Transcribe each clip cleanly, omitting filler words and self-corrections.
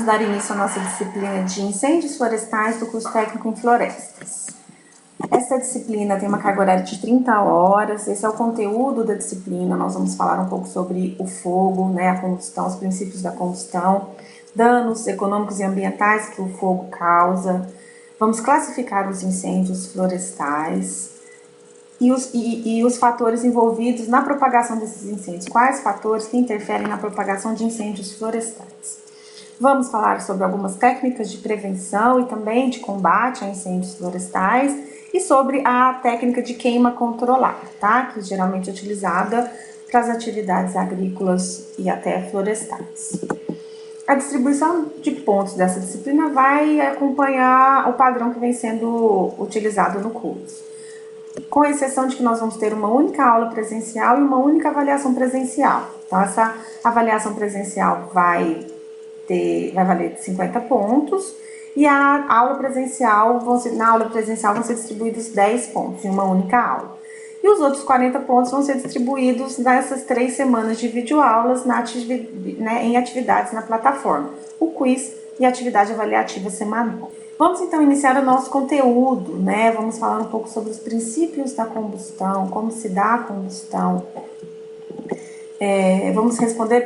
dar início à nossa disciplina de incêndios florestais do curso técnico em florestas. Essa disciplina tem uma carga horária de 30 horas, esse é o conteúdo da disciplina. Nós vamos falar um pouco sobre o fogo, né, a combustão, os princípios da combustão, danos econômicos e ambientais que o fogo causa. Vamos classificar os incêndios florestais e os fatores envolvidos na propagação desses incêndios. Quais fatores que interferem na propagação de incêndios florestais? Vamos falar sobre algumas técnicas de prevenção e também de combate a incêndios florestais e sobre a técnica de queima controlada, tá? Que geralmente é utilizada para as atividades agrícolas e até florestais. A distribuição de pontos dessa disciplina vai acompanhar o padrão que vem sendo utilizado no curso, com exceção de que nós vamos ter uma única aula presencial e uma única avaliação presencial. Então, essa avaliação presencial vai valer 50 pontos e na aula presencial vão ser distribuídos 10 pontos em uma única aula. E os outros 40 pontos vão ser distribuídos nessas 3 semanas de videoaulas em atividades na plataforma, o quiz e a atividade avaliativa semanal. Vamos então iniciar o nosso conteúdo, né? Vamos falar um pouco sobre os princípios da combustão, como se dá a combustão. Vamos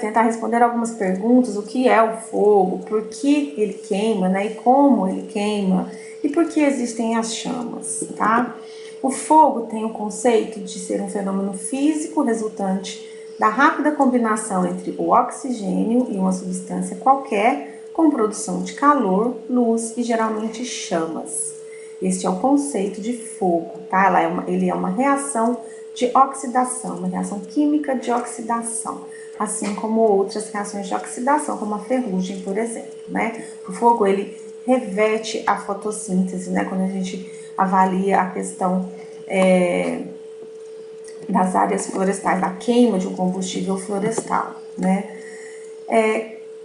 tentar responder algumas perguntas: o que é o fogo, por que ele queima, né? E como ele queima, e por que existem as chamas, tá? O fogo tem o conceito de ser um fenômeno físico resultante da rápida combinação entre o oxigênio e uma substância qualquer, com produção de calor, luz e geralmente chamas. Este é o conceito de fogo, tá? Ele é uma reação de oxidação, uma reação química de oxidação, assim como outras reações de oxidação, como a ferrugem, por exemplo, né? O fogo, ele reveste a fotossíntese, né? Quando a gente avalia a questão das áreas florestais, da queima de um combustível florestal, né?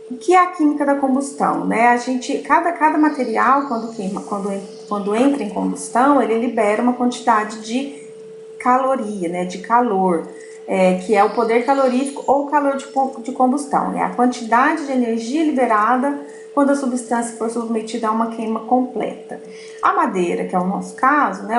O que é a química da combustão, né? Cada material, quando entra em combustão, ele libera uma quantidade de caloria, né? De calor, que é o poder calorífico ou calor de combustão, né? A quantidade de energia liberada quando a substância for submetida a uma queima completa. A madeira, que é o nosso caso, né?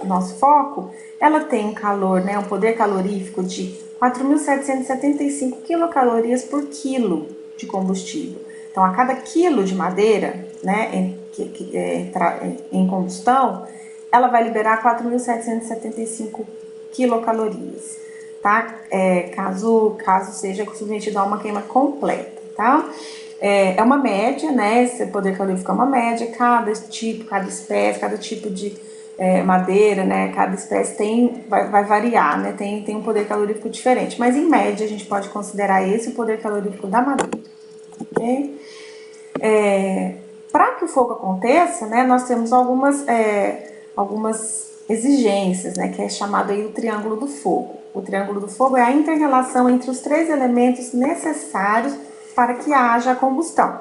Nosso foco, ela tem um calor, né? Um poder calorífico de 4.775 quilocalorias por quilo de combustível. Então, a cada quilo de madeira, né, que entra em combustão, ela vai liberar 4.775 quilocalorias, tá? Caso seja submetido a uma queima completa, tá? É uma média, né? Esse poder calorífico é uma média. Cada espécie, cada tipo de madeira, né? Cada espécie vai variar, né? Tem um poder calorífico diferente, mas em média a gente pode considerar esse o poder calorífico da madeira, ok? Para que o fogo aconteça, né? Nós temos algumas exigências, né? Que é chamado aí o triângulo do fogo. O triângulo do fogo é a inter-relação entre os 3 elementos necessários para que haja a combustão.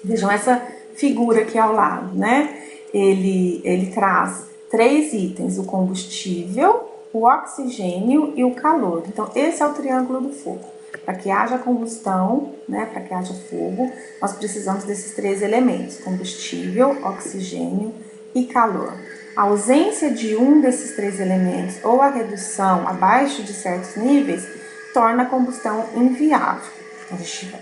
Vejam essa figura aqui ao lado, né? Ele traz 3 itens: o combustível, o oxigênio e o calor. Então, esse é o triângulo do fogo. Para que haja combustão, né, para que haja fogo, nós precisamos desses 3 elementos: combustível, oxigênio e calor. A ausência de um desses 3 elementos ou a redução abaixo de certos níveis torna a combustão inviável.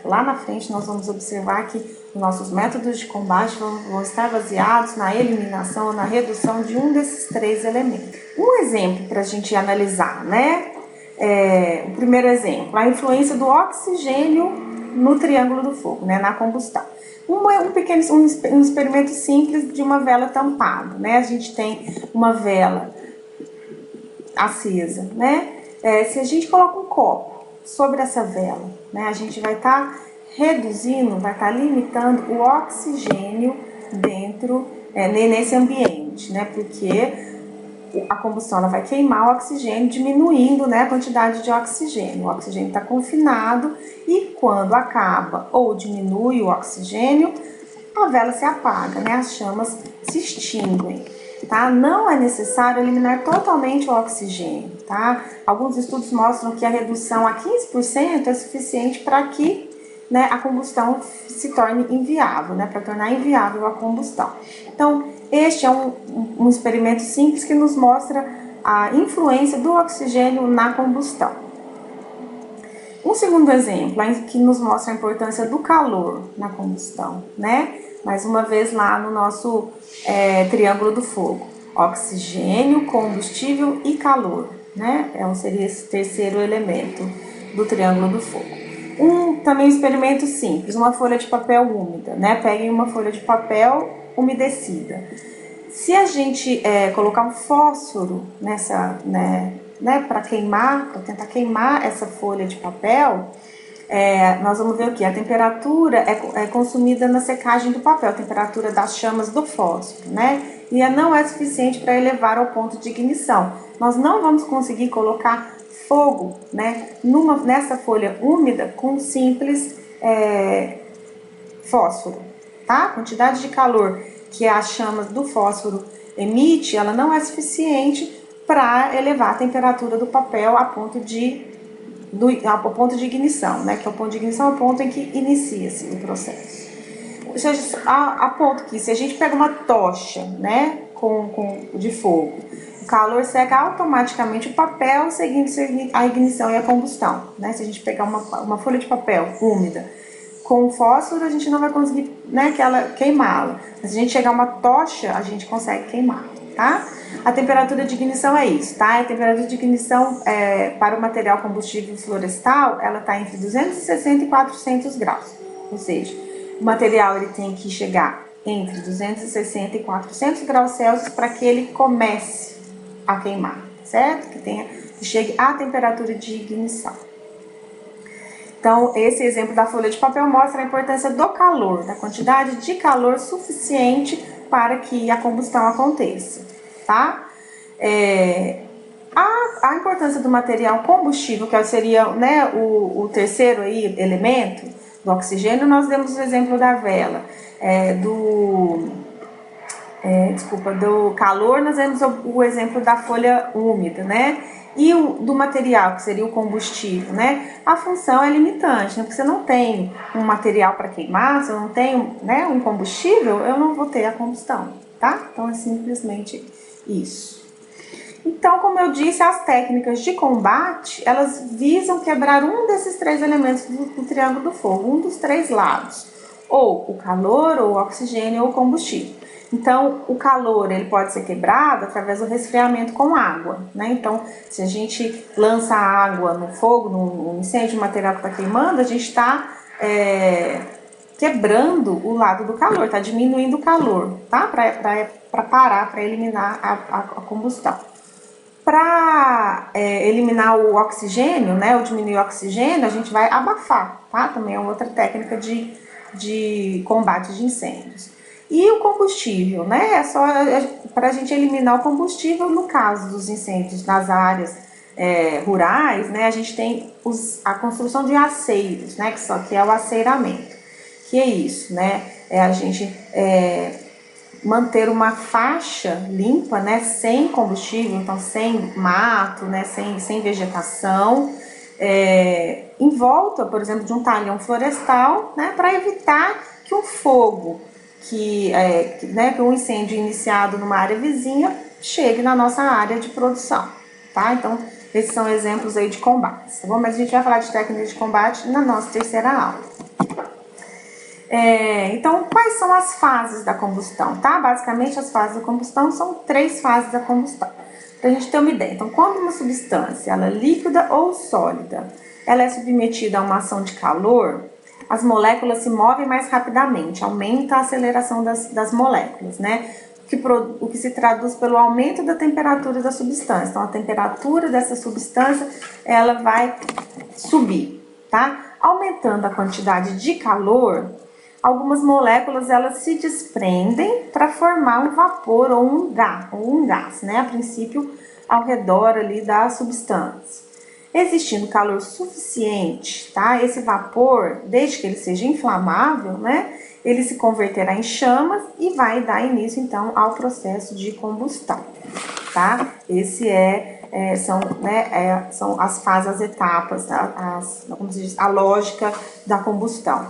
Lá na frente nós vamos observar que os nossos métodos de combate vão estar baseados na eliminação ou na redução de um desses 3 elementos. Um exemplo para a gente analisar, né? O primeiro exemplo, a influência do oxigênio no triângulo do fogo, né? Na combustão. Um experimento simples de uma vela tampada, né? A gente tem uma vela acesa, né? Se a gente coloca um copo sobre essa vela, né, a gente vai estar reduzindo, vai estar limitando o oxigênio dentro, nesse ambiente, né, porque a combustão ela vai queimar o oxigênio, diminuindo, né, a quantidade de oxigênio. O oxigênio está confinado e quando acaba ou diminui o oxigênio, a vela se apaga, né, as chamas se extinguem. Tá? Não é necessário eliminar totalmente o oxigênio, tá? Alguns estudos mostram que a redução a 15% é suficiente para que né, a combustão se torne inviável, né, para tornar inviável a combustão. Então, este é um experimento simples que nos mostra a influência do oxigênio na combustão. Um segundo exemplo que nos mostra a importância do calor na combustão, né? Mais uma vez lá no nosso triângulo do fogo. Oxigênio, combustível e calor, né? Seria esse terceiro elemento do triângulo do fogo. Também um experimento simples, uma folha de papel úmida, né? Peguem uma folha de papel umedecida. Se a gente colocar um fósforo nessa, né, para tentar queimar essa folha de papel, nós vamos ver o que? A temperatura é consumida na secagem do papel, a temperatura das chamas do fósforo, né? E não é suficiente para elevar ao ponto de ignição. Nós não vamos conseguir colocar fogo, né, nessa folha úmida com simples fósforo, tá? A quantidade de calor que as chamas do fósforo emite, ela não é suficiente para elevar a temperatura do papel ao ponto de ignição, né? Que é o ponto de ignição, é o ponto em que inicia-se o processo. A ponto que, se a gente pega uma tocha, né, de fogo, o calor seca automaticamente o papel, seguindo a ignição e a combustão, né? Se a gente pegar uma folha de papel úmida com fósforo, a gente não vai conseguir, né, queimá-la. Mas se a gente chegar a uma tocha, a gente consegue queimar, tá? A temperatura de ignição é isso, tá? A temperatura de ignição para o material combustível florestal, ela está entre 260 e 400 graus. Ou seja, o material ele tem que chegar entre 260 e 400 graus Celsius para que ele comece a queimar, certo? Que chegue à temperatura de ignição. Então, esse exemplo da folha de papel mostra a importância do calor, da quantidade de calor suficiente para que a combustão aconteça, tá? A importância do material combustível, que seria, né, o terceiro aí, elemento do oxigênio, nós demos o exemplo da vela, do calor, nós demos o exemplo da folha úmida, né? E do material, que seria o combustível, né? A função é limitante, né? Porque se eu não tenho um material para queimar, se eu não tenho, né, um combustível, eu não vou ter a combustão, tá? Então é simplesmente isso. Então, como eu disse, as técnicas de combate, elas visam quebrar um desses três elementos do triângulo do fogo, um dos três lados, ou o calor, ou o oxigênio, ou o combustível. Então, o calor ele pode ser quebrado através do resfriamento com água, né? Então, se a gente lança água no fogo, no incêndio, o material que está queimando, a gente está quebrando o lado do calor, está diminuindo o calor, tá? Para parar, para eliminar a combustão. Para eliminar o oxigênio, né, ou diminuir o oxigênio, a gente vai abafar, tá? Também é outra técnica de combate de incêndios. E o combustível, né? É só para a gente eliminar o combustível no caso dos incêndios nas áreas rurais, né? A gente tem a construção de aceiros, né? Que é o aceiramento. Que é isso, né? É a gente manter uma faixa limpa, né? Sem combustível, então sem mato, né? Sem vegetação, em volta, por exemplo, de um talhão florestal, né? Para evitar que um fogo que um incêndio iniciado numa área vizinha chegue na nossa área de produção, tá? Então, esses são exemplos aí de combate, tá bom? Mas a gente vai falar de técnicas de combate na nossa terceira aula. Então, quais são as fases da combustão, tá? Basicamente, as fases da combustão são 3 fases da combustão, pra gente ter uma ideia. Então, quando uma substância, ela é líquida ou sólida, ela é submetida a uma ação de calor, as moléculas se movem mais rapidamente, aumenta a aceleração das moléculas, né? O que se traduz pelo aumento da temperatura da substância. Então, a temperatura dessa substância, ela vai subir, tá? Aumentando a quantidade de calor, algumas moléculas, elas se desprendem para formar um vapor ou um gás, né? A princípio, ao redor ali da substância. Existindo calor suficiente, tá? Esse vapor, desde que ele seja inflamável, né? Ele se converterá em chamas e vai dar início, então, ao processo de combustão, tá? Esse é são as fases, as etapas, como se diz, a lógica da combustão.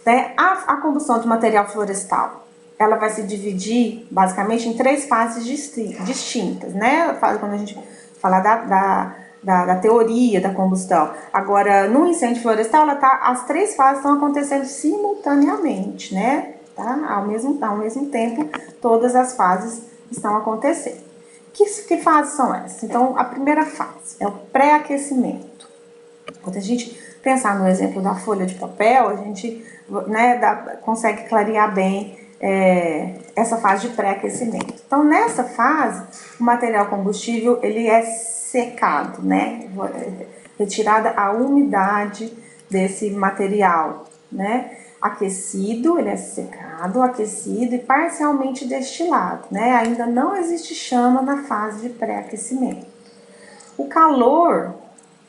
Né? A combustão de material florestal, ela vai se dividir basicamente em 3 fases distintas, né? Quando a gente fala da teoria da combustão. Agora, no incêndio florestal, as 3 fases estão acontecendo simultaneamente, né? Tá? Ao mesmo tempo, todas as fases estão acontecendo. Que fases são essas? Então, a primeira fase é o pré-aquecimento. Quando a gente pensar no exemplo da folha de papel, a gente, né, consegue clarear bem essa fase de pré-aquecimento. Então, nessa fase, o material combustível ele é secado, né? Retirada a umidade desse material, né? Aquecido, ele é secado, aquecido e parcialmente destilado, né? Ainda não existe chama na fase de pré-aquecimento. O calor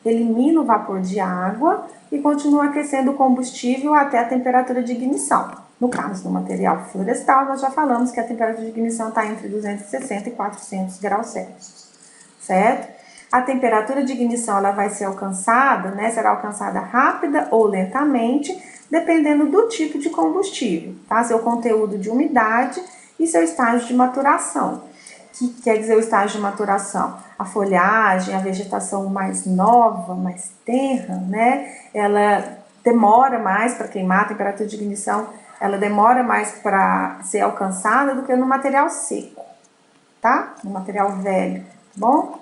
elimina o vapor de água e continua aquecendo o combustível até a temperatura de ignição. No caso do material florestal, nós já falamos que a temperatura de ignição está entre 260 e 400 graus Celsius, certo? A temperatura de ignição ela vai ser alcançada, né? Será alcançada rápida ou lentamente, dependendo do tipo de combustível, tá? Seu conteúdo de umidade e seu estágio de maturação. O que quer dizer o estágio de maturação? A folhagem, a vegetação mais nova, mais tenra, né? Ela demora mais para queimar, a temperatura de ignição, ela demora mais para ser alcançada do que no material seco, tá? No material velho, tá bom?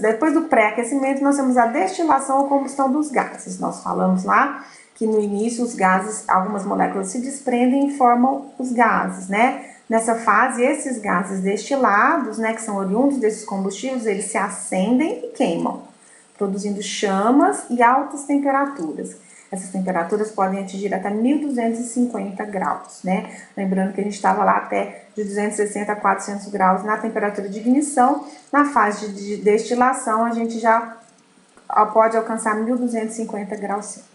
Depois do pré-aquecimento, nós temos a destilação ou combustão dos gases. Nós falamos lá que no início os gases, algumas moléculas se desprendem e formam os gases, né? Nessa fase, esses gases destilados, né, que são oriundos desses combustíveis, eles se acendem e queimam, produzindo chamas e altas temperaturas. Essas temperaturas podem atingir até 1250 graus, né? Lembrando que a gente estava lá até de 260 a 400 graus na temperatura de ignição. Na fase de destilação, a gente já pode alcançar 1250 graus Celsius.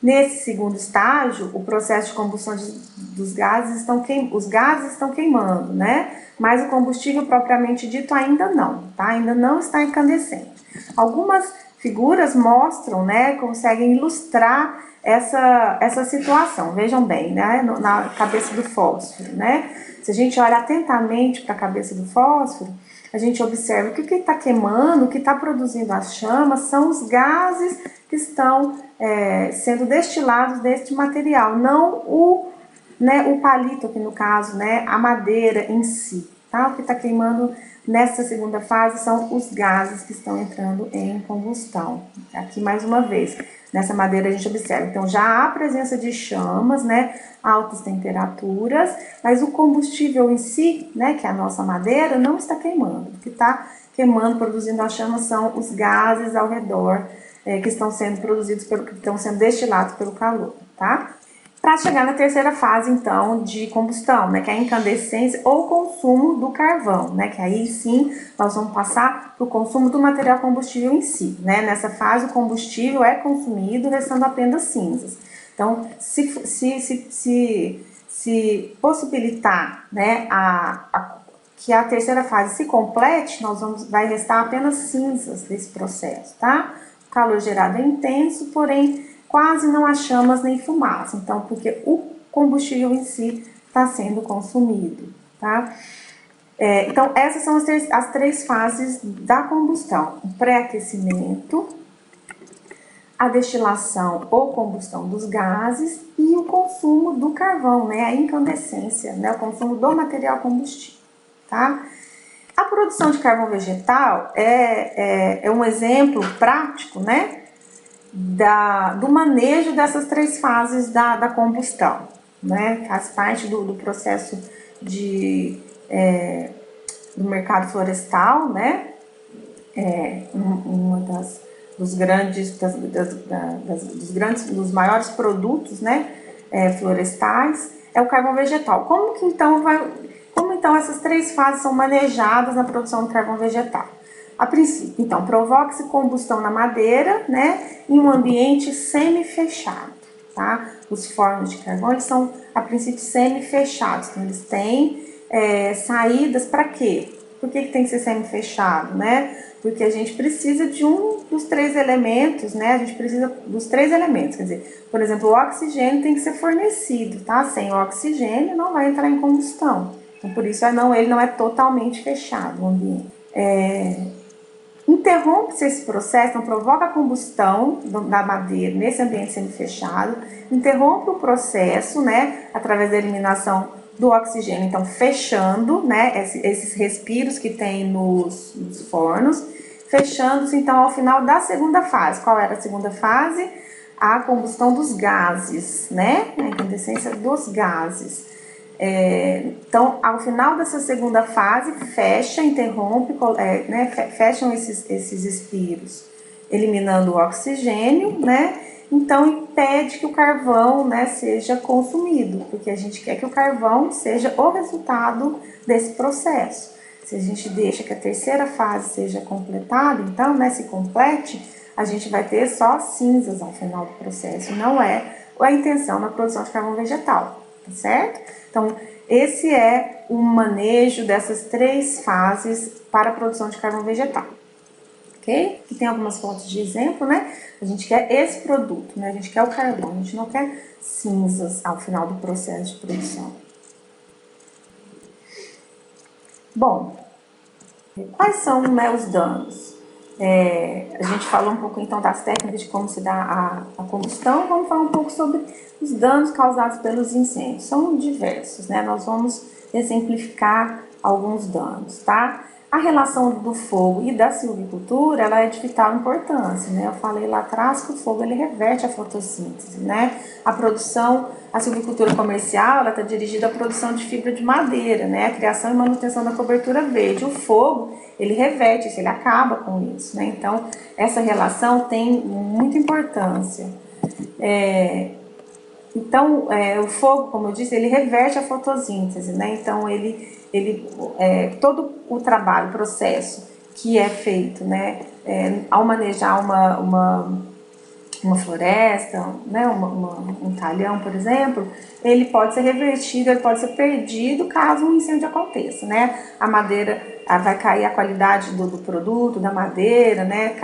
Nesse segundo estágio, o processo de combustão dos gases os gases estão queimando, né? Mas o combustível propriamente dito ainda não, tá? Ainda não está incandescente. Algumas figuras mostram, né, conseguem ilustrar essa situação. Vejam bem, né, na cabeça do fósforo, né? Se a gente olha atentamente para a cabeça do fósforo, a gente observa que o que está queimando, o que está produzindo as chamas, são os gases que estão sendo destilados deste material, não o palito aqui no caso, né, a madeira em si, tá? O que está queimando nessa segunda fase são os gases que estão entrando em combustão. Aqui mais uma vez, nessa madeira a gente observa, então já há a presença de chamas, né, altas temperaturas, mas o combustível em si, né, que é a nossa madeira, não está queimando. O que está queimando, produzindo a chama são os gases ao redor que estão sendo produzidos, que estão sendo destilados pelo calor, tá? Para chegar na terceira fase, então, de combustão, né, que é a incandescência ou consumo do carvão, né, que aí sim nós vamos passar para o consumo do material combustível em si, né. Nessa fase, o combustível é consumido, restando apenas cinzas. Então, se possibilitar, né, que a terceira fase se complete, vai restar apenas cinzas desse processo, tá? O calor gerado é intenso, porém quase não há chamas nem fumaça, então, porque o combustível em si está sendo consumido, tá? Então, essas são as 3 fases da combustão: o pré-aquecimento, a destilação ou combustão dos gases e o consumo do carvão, né? A incandescência, né? O consumo do material combustível, tá? A produção de carvão vegetal é um exemplo prático, né? Do manejo dessas 3 fases da combustão, né? Faz parte do processo do mercado florestal, né? Dos maiores produtos, né? Florestais é o carvão vegetal. Como então essas 3 fases são manejadas na produção de carvão vegetal? A princípio, então, provoca-se combustão na madeira, né, em um ambiente semi-fechado, tá? Os fornos de carvão, eles são, a princípio, semi-fechados, então eles têm saídas para quê? Por que tem que ser semi-fechado, né? Porque a gente precisa de um dos três elementos, né? A gente precisa dos três elementos, quer dizer, por exemplo, o oxigênio tem que ser fornecido, tá? Sem o oxigênio não vai entrar em combustão. Então, por isso ele não é totalmente fechado o ambiente. Interrompe-se esse processo, não provoca a combustão da madeira nesse ambiente semi-fechado, interrompe o processo, né, através da eliminação do oxigênio, então fechando, né, esses respiros que tem nos fornos, fechando-se então ao final da segunda fase. Qual era a segunda fase? A combustão dos gases, né, a incandescência dos gases. Então, ao final dessa segunda fase, interrompe, né, fecham esses espiros, eliminando o oxigênio, né? Então, impede que o carvão, né, seja consumido, porque a gente quer que o carvão seja o resultado desse processo. Se a gente deixa que a terceira fase seja completada, então, né, se complete, a gente vai ter só cinzas ao final do processo. Não é a intenção na produção de carvão vegetal, tá certo? Então, esse é o manejo dessas três fases para a produção de carvão vegetal. Ok? Aqui tem algumas fotos de exemplo, né? A gente quer esse produto, né? A gente quer o carvão, a gente não quer cinzas ao final do processo de produção. Bom, quais são, né, os danos? A gente falou um pouco então das técnicas de como se dá a combustão, vamos falar um pouco sobre os danos causados pelos incêndios. São diversos, né? Nós vamos exemplificar alguns danos, tá? A relação do fogo e da silvicultura, ela é de vital importância, né? Eu falei lá atrás que o fogo, ele reverte a fotossíntese, né? A silvicultura comercial, ela está dirigida à produção de fibra de madeira, né? A criação e manutenção da cobertura verde. O fogo, ele reverte isso, ele acaba com isso, né? Então, essa relação tem muita importância. O fogo, como eu disse, ele reverte a fotossíntese, né? Então, todo o trabalho, o processo que é feito, né, ao manejar uma floresta, né, um talhão, por exemplo, ele pode ser revertido, ele pode ser perdido caso um incêndio aconteça, né? A madeira, vai cair a qualidade do produto, da madeira, né,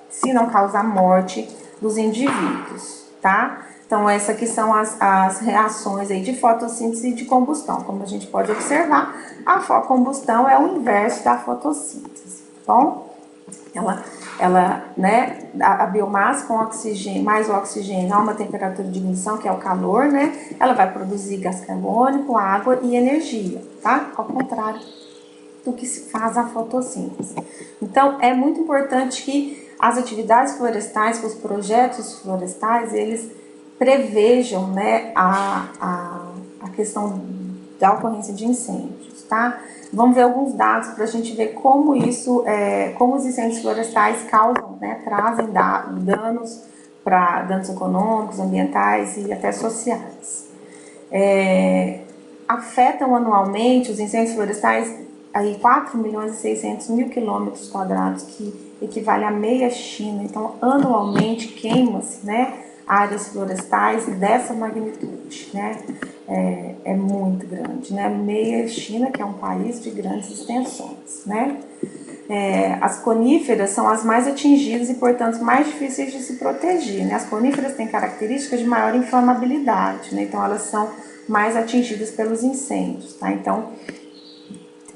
se não causar morte dos indivíduos, tá? Então, essas aqui são as reações aí de fotossíntese e de combustão. Como a gente pode observar, a combustão é o inverso da fotossíntese, tá bom? Né, a biomassa com oxigênio, mais o oxigênio a uma temperatura de ignição, que é o calor, né, ela vai produzir gás carbônico, água e energia, tá? Ao contrário do que se faz a fotossíntese. Então, é muito importante que as atividades florestais, que os projetos florestais, eles prevejam, né, a questão da ocorrência de incêndios, tá? Vamos ver alguns dados para a gente ver como como os incêndios florestais causam, né, trazem danos econômicos, ambientais e até sociais. Afetam anualmente os incêndios florestais aí 4.600.000 quilômetros quadrados, que equivale a meia China. Então, anualmente queima-se, né, áreas florestais dessa magnitude, né? É muito grande, né? Meia China, que é um país de grandes extensões, né? As coníferas são as mais atingidas e, portanto, mais difíceis de se proteger, né? As coníferas têm características de maior inflamabilidade, né? Então, elas são mais atingidas pelos incêndios, tá? Então,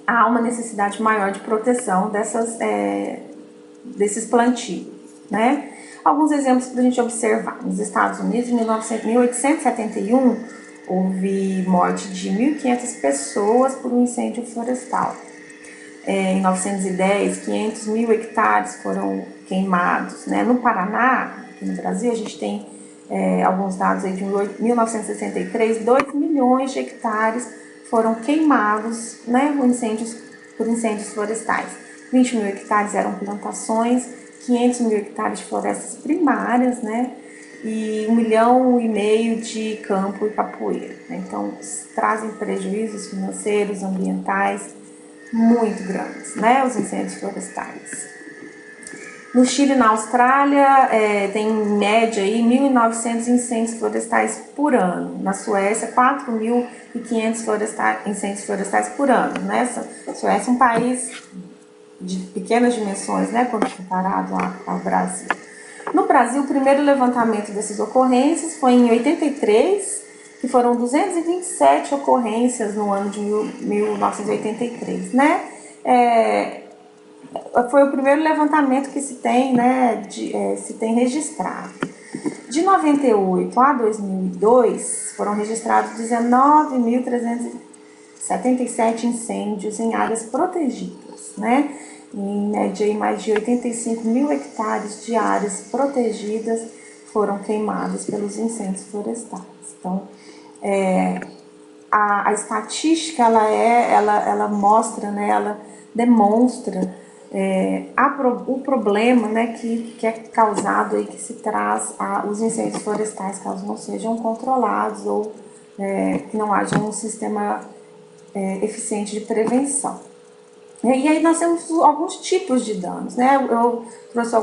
há uma necessidade maior de proteção desses plantios, né? Alguns exemplos para a gente observar. Nos Estados Unidos, em 1871, houve morte de 1.500 pessoas por um incêndio florestal. Em 1910, 500.000 hectares foram queimados, né? No Paraná, aqui no Brasil, a gente tem alguns dados aí de 1963, 2 milhões de hectares foram queimados, né, por incêndios florestais. 20.000 hectares eram plantações, 500.000 hectares de florestas primárias, né, e 1,5 milhão de campo e capoeira, né? Então, trazem prejuízos financeiros, ambientais muito grandes, né, os incêndios florestais. No Chile e na Austrália, tem em média aí 1.900 incêndios florestais por ano. Na Suécia, 4.500 incêndios florestais por ano. Né? A Suécia é um país de pequenas dimensões, né, quando comparado ao Brasil. No Brasil, o primeiro levantamento dessas ocorrências foi em 83, que foram 227 ocorrências no ano de 1983, né? Foi o primeiro levantamento que se tem, né, se tem registrado. De 98 a 2002, foram registrados 19.377 incêndios em áreas protegidas, né? Em média, mais de 85 mil hectares de áreas protegidas foram queimadas pelos incêndios florestais. Então, a estatística, ela mostra, né, ela demonstra o problema, né, que é causado e que se traz os incêndios florestais, caso não sejam controlados ou que não haja um sistema eficiente de prevenção. E aí nós temos alguns tipos de danos, né? Eu trouxe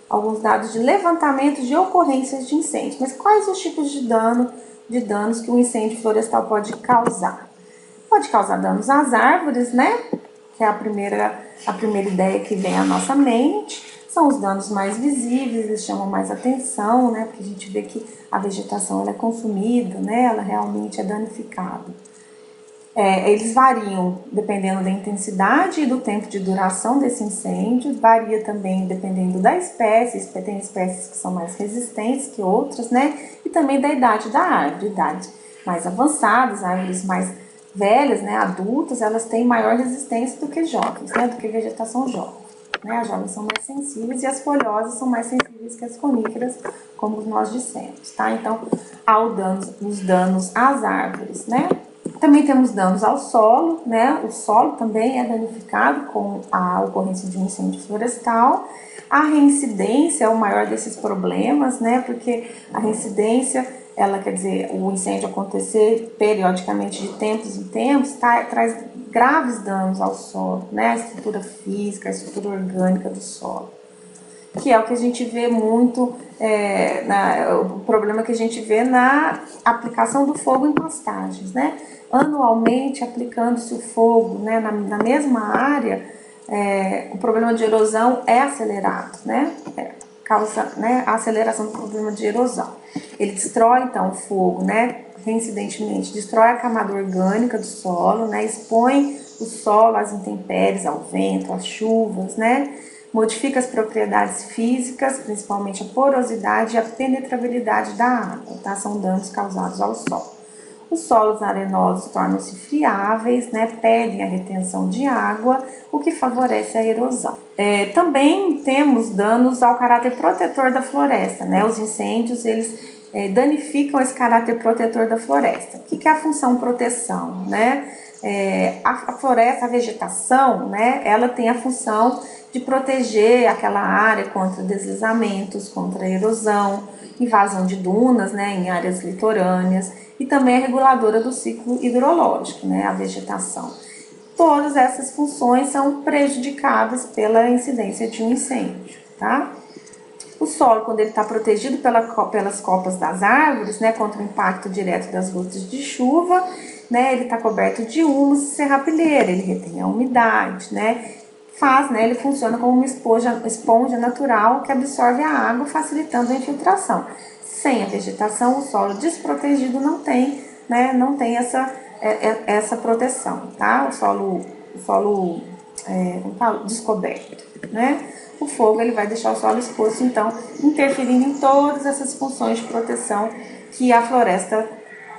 alguns dados de levantamento de ocorrências de incêndio, mas quais os tipos de danos que o incêndio florestal pode causar? Pode causar danos às árvores, né? Que é a primeira ideia que vem à nossa mente. São os danos mais visíveis, eles chamam mais atenção, né? Porque a gente vê que a vegetação ela é consumida, né? Ela realmente é danificada. Eles variam dependendo da intensidade e do tempo de duração desse incêndio, varia também dependendo da espécie, tem espécies que são mais resistentes que outras, né? E também da idade da árvore, idades mais avançadas, árvores mais velhas, né, adultas, elas têm maior resistência do que jovens, né, do que vegetação jovem. Né? As jovens são mais sensíveis e as folhosas são mais sensíveis que as coníferas, como nós dissemos, tá? Então, há os danos às árvores, né? Também temos danos ao solo, né? O solo também é danificado com a ocorrência de um incêndio florestal. A reincidência é o maior desses problemas, né? Porque a reincidência, ela quer dizer, o incêndio acontecer periodicamente de tempos em tempos, traz graves danos ao solo, né? A estrutura física, a estrutura orgânica do solo. Que é o que a gente vê muito, o problema que a gente vê na aplicação do fogo em pastagens, né? Anualmente, aplicando-se o fogo, né, na mesma área, o problema de erosão é acelerado, né? Causa, né, a aceleração do problema de erosão. Ele destrói, então, o fogo, né? Reincidentemente, destrói a camada orgânica do solo, né? Expõe o solo às intempéries, ao vento, às chuvas, né? Modifica as propriedades físicas, principalmente a porosidade e a penetrabilidade da água, tá? São danos causados ao solo. Os solos arenosos tornam-se friáveis, né? Perdem a retenção de água, o que favorece a erosão. Também temos danos ao caráter protetor da floresta, né? Os incêndios, eles danificam esse caráter protetor da floresta. O que é a função proteção, né? A floresta, a vegetação, né? Ela tem a função de proteger aquela área contra deslizamentos, contra erosão, invasão de dunas, né, em áreas litorâneas, e também é reguladora do ciclo hidrológico, né, a vegetação. Todas essas funções são prejudicadas pela incidência de um incêndio, tá? O solo, quando ele está protegido pelas copas das árvores, né, contra o impacto direto das gotas de chuva, né, ele está coberto de humus e serrapilheira, ele retém a umidade, né? Ele funciona como uma esponja natural que absorve a água, facilitando a infiltração. Sem a vegetação, o solo desprotegido não tem, né, essa proteção, tá? O solo descoberto, né? O fogo ele vai deixar o solo exposto, então, interferindo em todas essas funções de proteção que a floresta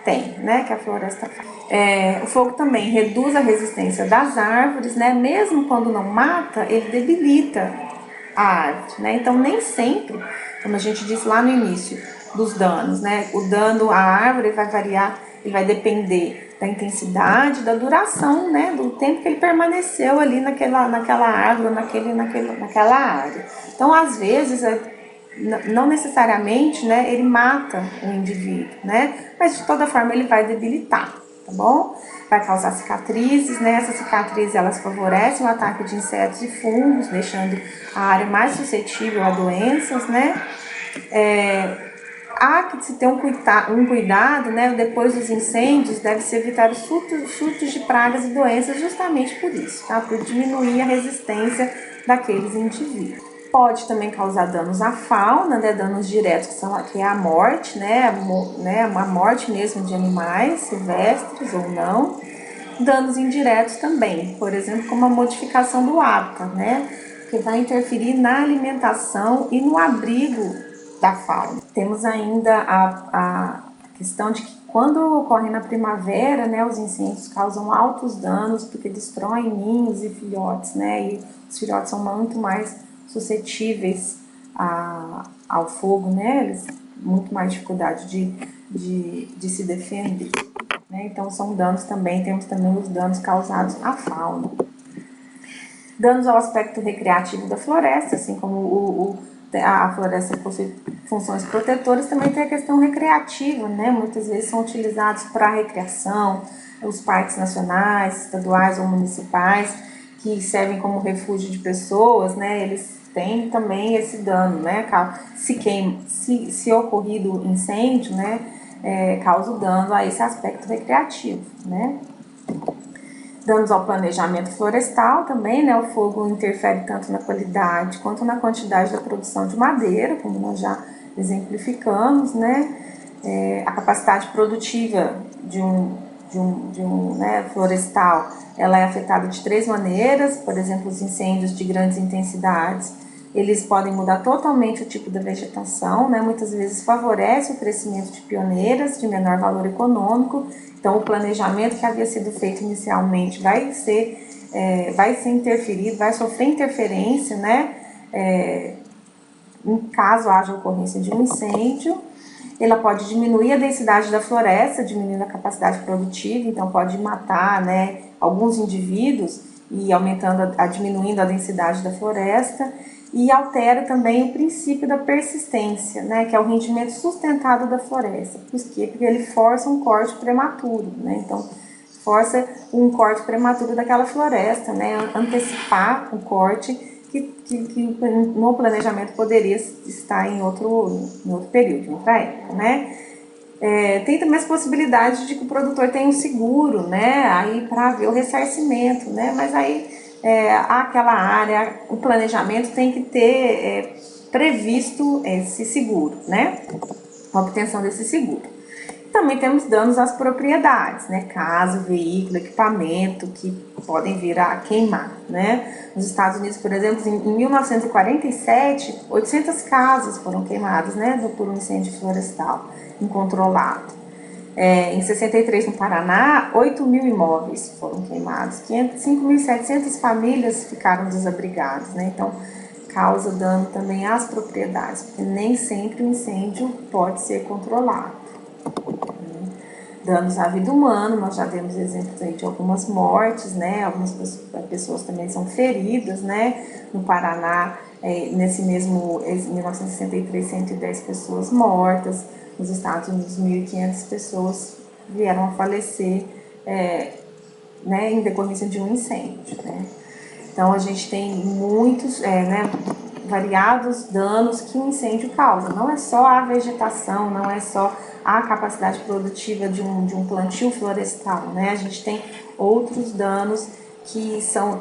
tem, né? Que a floresta faz. O fogo também reduz a resistência das árvores, né? Mesmo quando não mata, ele debilita a árvore, né? Então, nem sempre, como a gente disse lá no início dos danos, né? O dano à árvore vai variar e vai depender da intensidade, da duração, né? Do tempo que ele permaneceu ali naquela árvore, naquela área. Então, às vezes, não necessariamente, né, ele mata o indivíduo, né? Mas de toda forma ele vai debilitar. tá bom? Vai causar cicatrizes, né? Essas cicatrizes, elas favorecem o ataque de insetos e fungos, deixando a área mais suscetível a doenças, né? Há que se ter um cuidado, né? Depois dos incêndios, deve-se evitar os surtos de pragas e doenças justamente por isso, tá? Por diminuir a resistência daqueles indivíduos. Pode também causar danos à fauna, né? Danos diretos, que é a morte, né? A morte mesmo de animais silvestres ou não. Danos indiretos também, por exemplo, como a modificação do hábitat, né? Que vai interferir na alimentação e no abrigo da fauna. Temos ainda a questão de que quando ocorre na primavera, né, os incêndios causam altos danos porque destroem ninhos e filhotes, né? E os filhotes são muito mais suscetíveis ao fogo, né? Eles têm muito mais dificuldade de se defender. Né? Então são danos também, temos também os danos causados à fauna. Danos ao aspecto recreativo da floresta, assim como a floresta possui funções protetoras, também tem a questão recreativa, né? Muitas vezes são utilizados para recreação, os parques nacionais, estaduais ou municipais, que servem como refúgio de pessoas, né? Eles têm também esse dano, né? Se ocorrido incêndio, né? Causa dano a esse aspecto recreativo, né? Danos ao planejamento florestal também, né? O fogo interfere tanto na qualidade quanto na quantidade da produção de madeira, como nós já exemplificamos, né? A capacidade produtiva de um florestal, ela é afetada de 3 maneiras, por exemplo, os incêndios de grandes intensidades, eles podem mudar totalmente o tipo da vegetação, né? Muitas vezes favorece o crescimento de pioneiras de menor valor econômico, então o planejamento que havia sido feito inicialmente vai ser interferido, vai sofrer interferência, né? Em caso haja ocorrência de um incêndio. Ela pode diminuir a densidade da floresta, diminuindo a capacidade produtiva, então pode matar, né, alguns indivíduos e diminuindo a densidade da floresta, e altera também o princípio da persistência, né, que é o rendimento sustentado da floresta. Por quê? Porque ele força um corte prematuro, né, então força um corte prematuro daquela floresta, né, antecipar o corte que no planejamento poderia estar em outro período, em outra época, né? Tem também as possibilidades de que o produtor tenha um seguro, né? Aí para ver o ressarcimento, né? Mas aí aquela área, o planejamento tem que ter previsto esse seguro, né? A obtenção desse seguro. Também temos danos às propriedades, né? Casa, veículo, equipamento que podem vir a queimar, né? Nos Estados Unidos, por exemplo, em 1947, 800 casas foram queimadas, né? Por um incêndio florestal incontrolado. Em 63, no Paraná, 8.000 imóveis foram queimados, 5.700 famílias ficaram desabrigadas, né? Então, causa dano também às propriedades, porque nem sempre o incêndio pode ser controlado. Danos à vida humana, nós já demos exemplos aí de algumas mortes, né? Algumas pessoas também são feridas, né? No Paraná, nesse mesmo, em 1963, 110 pessoas mortas. Nos Estados Unidos, 1.500 pessoas vieram a falecer, né? Em decorrência de um incêndio, né? Então, a gente tem muitos, variados danos que um incêndio causa. Não é só a vegetação, não é só a capacidade produtiva de um plantio florestal, né? A gente tem outros danos que são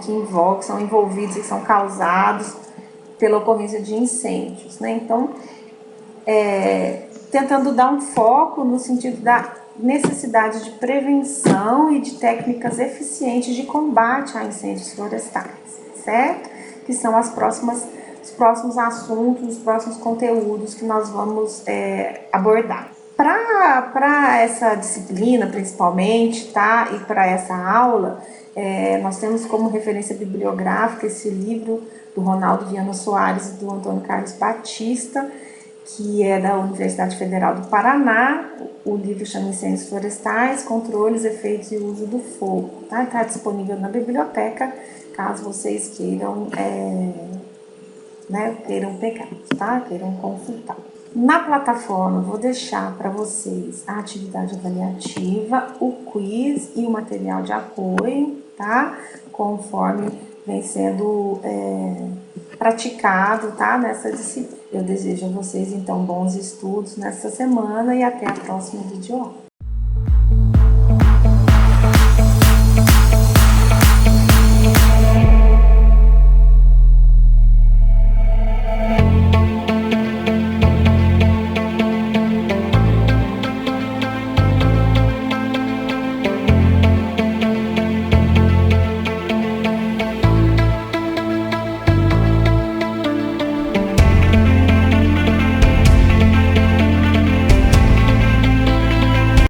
envolvidos e são causados pela ocorrência de incêndios, né? Então, tentando dar um foco no sentido da necessidade de prevenção e de técnicas eficientes de combate a incêndios florestais, certo? Que são os próximos assuntos, os próximos conteúdos que nós vamos abordar. Para essa disciplina, principalmente, tá? E para essa aula, nós temos como referência bibliográfica esse livro do Ronaldo Viana Soares e do Antônio Carlos Batista, que é da Universidade Federal do Paraná. O livro chama Incêndios Florestais, Controles, Efeitos e Uso do Fogo. Tá? Está disponível na biblioteca, caso vocês queiram pegar, tá? Queiram consultar. Na plataforma, eu vou deixar para vocês a atividade avaliativa, o quiz e o material de apoio, tá? Conforme vem sendo praticado, tá? Nessa disciplina. Eu desejo a vocês, então, bons estudos nessa semana e até a próxima videoaula.